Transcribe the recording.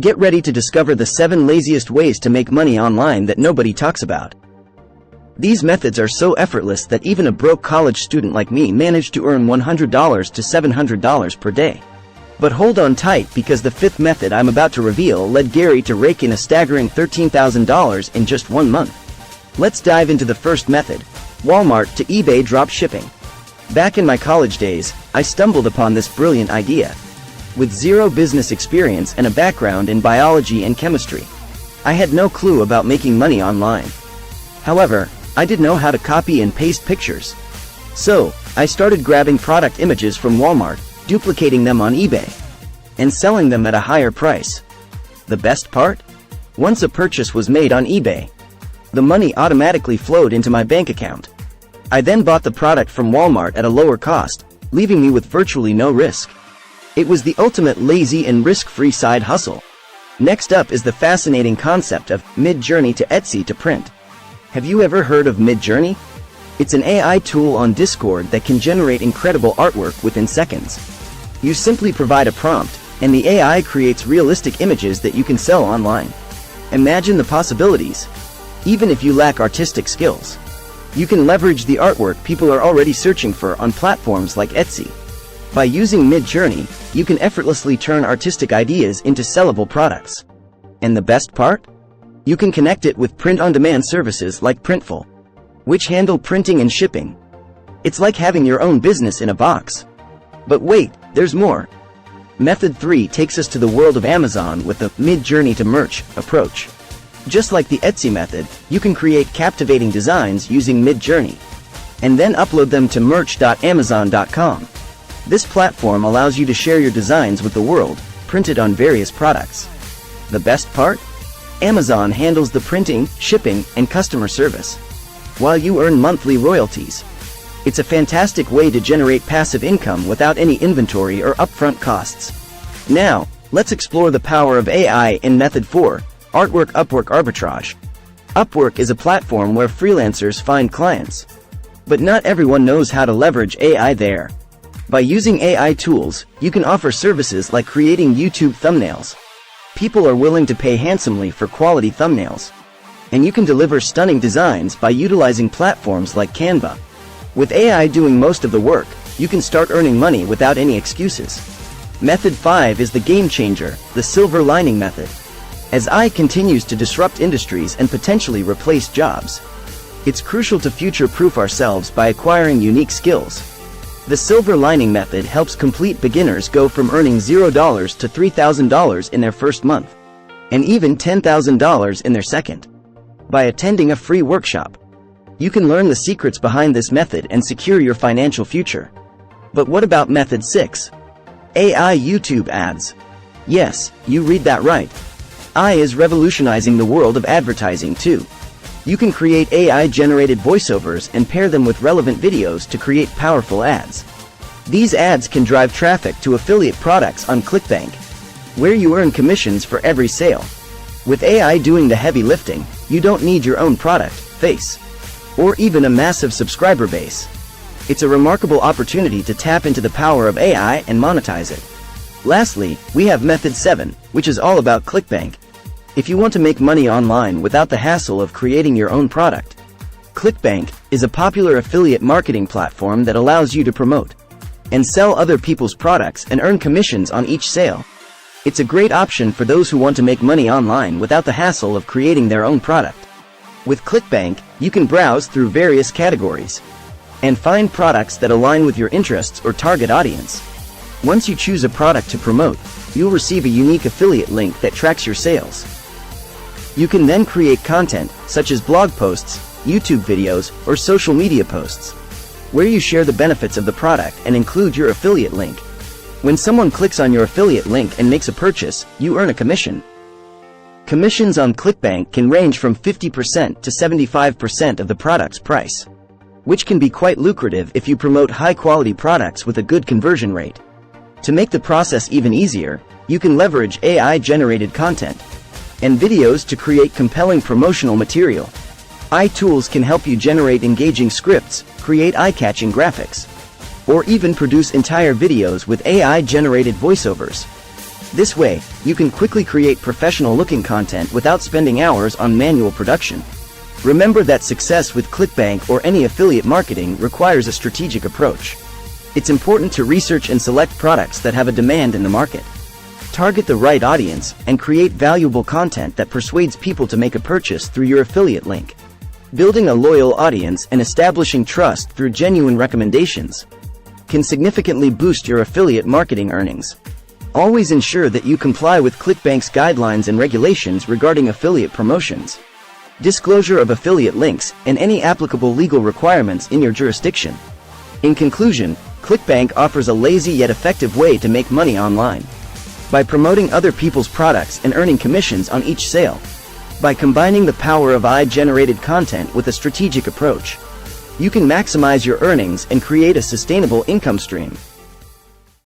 Get ready to discover the 7 laziest ways to make money online that nobody talks about. These methods are so effortless that even a broke college student like me managed to earn $100 to $700 per day. But hold on tight, because the 5th method I'm about to reveal led Gary to rake in a staggering $13,000 in just 1 month. Let's dive into the first method: Walmart to eBay drop shipping. Back in my college days, I stumbled upon this brilliant idea. With zero business experience and a background in biology and chemistry, I had no clue about making money online. However, I did know how to copy and paste pictures. So, I started grabbing product images from Walmart, duplicating them on eBay, and selling them at a higher price. The best part? Once a purchase was made on eBay, the money automatically flowed into my bank account. I then bought the product from Walmart at a lower cost, leaving me with virtually no risk. It was the ultimate lazy and risk-free side hustle. Next up is the fascinating concept of Mid-Journey to Etsy to print. Have you ever heard of Mid-Journey? It's an AI tool on Discord that can generate incredible artwork within seconds. You simply provide a prompt, and the AI creates realistic images that you can sell online. Imagine the possibilities. Even if you lack artistic skills, you can leverage the artwork people are already searching for on platforms like Etsy. By using Mid-Journey, you can effortlessly turn artistic ideas into sellable products. And the best part? You can connect it with print-on-demand services like Printful, which handle printing and shipping. It's like having your own business in a box. But wait, there's more. Method 3 takes us to the world of Amazon with the Mid-Journey to Merch approach. Just like the Etsy method, you can create captivating designs using Mid-Journey, and then upload them to merch.amazon.com. This platform allows you to share your designs with the world, printed on various products. The best part? Amazon handles the printing, shipping, and customer service, while you earn monthly royalties. It's a fantastic way to generate passive income without any inventory or upfront costs. Now, let's explore the power of AI in Method 4, Upwork Arbitrage. Upwork is a platform where freelancers find clients. But not everyone knows how to leverage AI there. By using AI tools, you can offer services like creating YouTube thumbnails. People are willing to pay handsomely for quality thumbnails. And you can deliver stunning designs by utilizing platforms like Canva. With AI doing most of the work, you can start earning money without any excuses. Method 5 is the game changer, the silver lining method. As AI continues to disrupt industries and potentially replace jobs, it's crucial to future-proof ourselves by acquiring unique skills. The silver lining method helps complete beginners go from earning $0 to $3,000 in their first month, and even $10,000 in their second. By attending a free workshop, you can learn the secrets behind this method and secure your financial future. But what about Method 6? AI YouTube ads. Yes, you read that right. AI is revolutionizing the world of advertising too. You can create AI-generated voiceovers and pair them with relevant videos to create powerful ads. These ads can drive traffic to affiliate products on ClickBank, where you earn commissions for every sale. With AI doing the heavy lifting, you don't need your own product, face, or even a massive subscriber base. It's a remarkable opportunity to tap into the power of AI and monetize it. Lastly, we have Method 7, which is all about ClickBank. If you want to make money online without the hassle of creating your own product, ClickBank is a popular affiliate marketing platform that allows you to promote and sell other people's products and earn commissions on each sale. It's a great option for those who want to make money online without the hassle of creating their own product. With ClickBank, you can browse through various categories and find products that align with your interests or target audience. Once you choose a product to promote, you'll receive a unique affiliate link that tracks your sales. You can then create content, such as blog posts, YouTube videos, or social media posts, where you share the benefits of the product and include your affiliate link. When someone clicks on your affiliate link and makes a purchase, you earn a commission. Commissions on ClickBank can range from 50% to 75% of the product's price, which can be quite lucrative if you promote high-quality products with a good conversion rate. To make the process even easier, you can leverage AI-generated content and videos to create compelling promotional material. AI tools can help you generate engaging scripts, create eye-catching graphics, or even produce entire videos with AI-generated voiceovers. This way, you can quickly create professional-looking content without spending hours on manual production. Remember that success with ClickBank or any affiliate marketing requires a strategic approach. It's important to research and select products that have a demand in the market. Target the right audience, and create valuable content that persuades people to make a purchase through your affiliate link. Building a loyal audience and establishing trust through genuine recommendations can significantly boost your affiliate marketing earnings. Always ensure that you comply with ClickBank's guidelines and regulations regarding affiliate promotions, disclosure of affiliate links, and any applicable legal requirements in your jurisdiction. In conclusion, ClickBank offers a lazy yet effective way to make money online. By promoting other people's products and earning commissions on each sale. By combining the power of AI-generated content with a strategic approach, you can maximize your earnings and create a sustainable income stream.